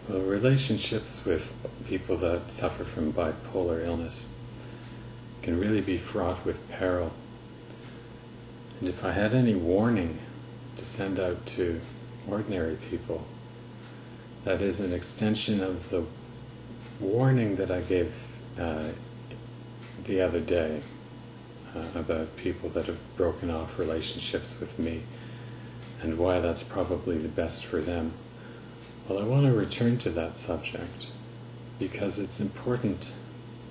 Well, relationships with people that suffer from bipolar illness can really be fraught with peril. And if I had any warning to send out to ordinary people, that is an extension of the warning that I gave the other day about people that have broken off relationships with me and why that's probably the best for them. Well, I want to return to that subject because it's important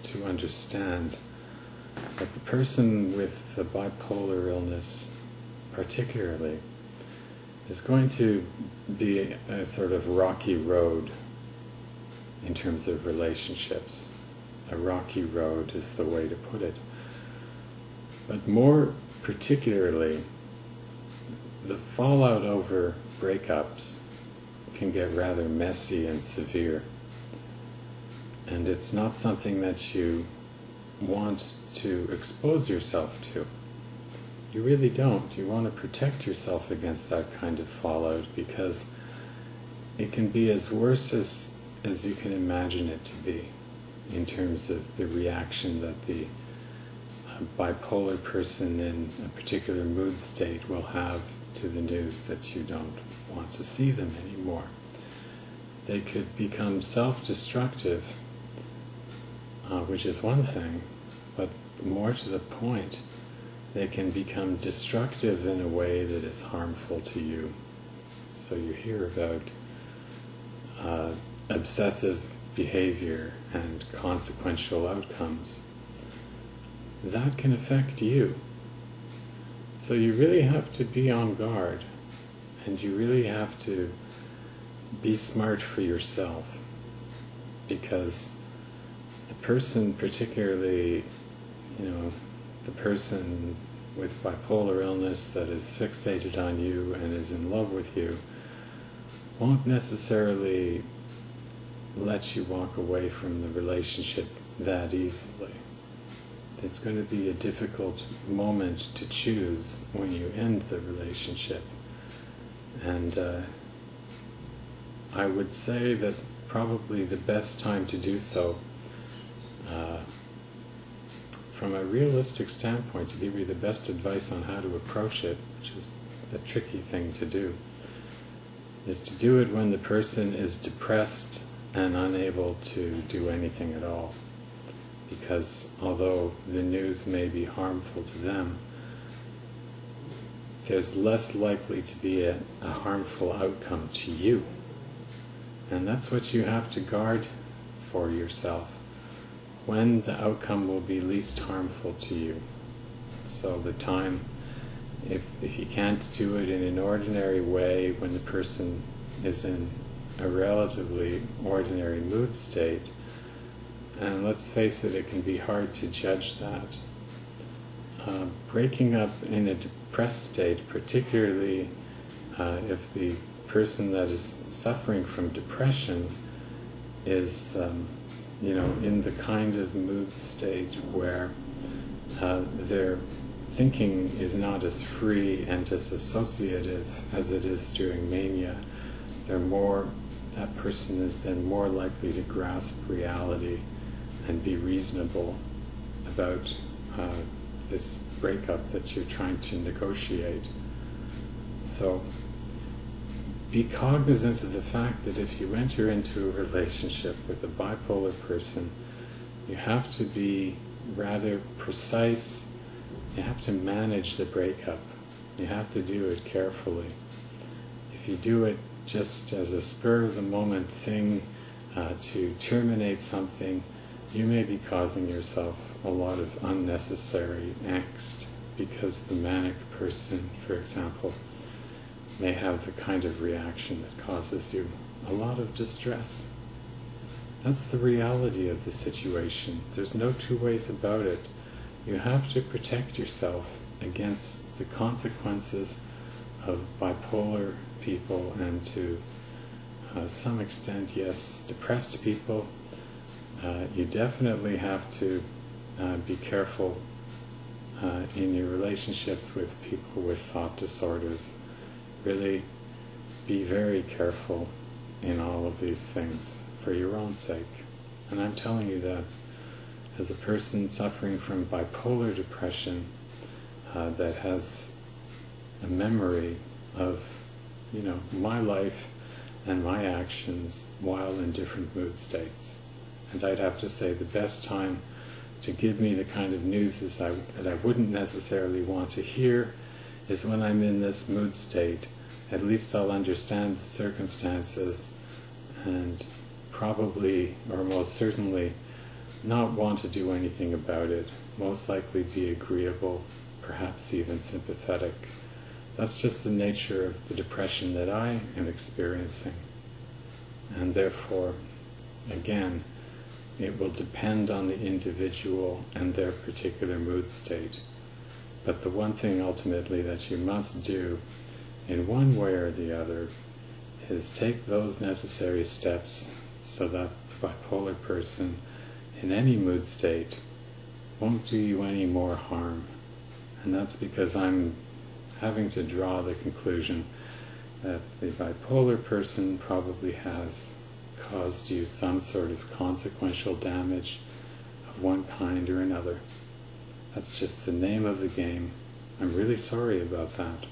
to understand that the person with the bipolar illness particularly is going to be a sort of rocky road in terms of relationships. A rocky road is the way to put it. But more particularly, the fallout over breakups can get rather messy and severe. And it's not something that you want to expose yourself to. You really don't. You want to protect yourself against that kind of fallout because it can be as worse as you can imagine it to be in terms of the reaction that the bipolar person in a particular mood state will have to the news that you don't want to see them anymore. They could become self-destructive, which is one thing, but more to the point, they can become destructive in a way that is harmful to you. So you hear about obsessive behavior and consequential outcomes. That can affect you. So you really have to be on guard, and you really have to be smart for yourself, because the person, particularly, the person with bipolar illness that is fixated on you and is in love with you, won't necessarily let you walk away from the relationship that easily. It's going to be a difficult moment to choose when you end the relationship. And I would say that probably the best time to do so, from a realistic standpoint, to give you the best advice on how to approach it, which is a tricky thing to do, is to do it when the person is depressed and unable to do anything at all. Because although the news may be harmful to them, there's less likely to be a harmful outcome to you. And that's what you have to guard for yourself, when the outcome will be least harmful to you. So the time, if you can't do it in an ordinary way when the person is in a relatively ordinary mood state, and let's face it, it can be hard to judge that. Breaking up in a depressed state, particularly if the person that is suffering from depression is, in the kind of mood state where their thinking is not as free and as associative as it is during mania, that person is then more likely to grasp reality and be reasonable about this breakup that you're trying to negotiate. So be cognizant of the fact that if you enter into a relationship with a bipolar person, you have to be rather precise. You have to manage the breakup. You have to do it carefully. If you do it just as a spur-of-the-moment thing to terminate something, you may be causing yourself a lot of unnecessary angst, because the manic person, for example, may have the kind of reaction that causes you a lot of distress. That's the reality of the situation. There's no two ways about it. You have to protect yourself against the consequences of bipolar people, and to some extent, yes, depressed people. You definitely have to be careful in your relationships with people with thought disorders. Really be very careful in all of these things for your own sake. And I'm telling you that as a person suffering from bipolar depression that has a memory of, my life and my actions while in different mood states. And I'd have to say the best time to give me the kind of news that I wouldn't necessarily want to hear is when I'm in this mood state. At least I'll understand the circumstances and probably, or most certainly, not want to do anything about it. Most likely be agreeable, perhaps even sympathetic. That's just the nature of the depression that I am experiencing. And therefore, again, it will depend on the individual and their particular mood state. But the one thing ultimately that you must do, in one way or the other, is take those necessary steps so that the bipolar person in any mood state won't do you any more harm. And that's because I'm having to draw the conclusion that the bipolar person probably has caused you some sort of consequential damage of one kind or another. That's just the name of the game. I'm really sorry about that.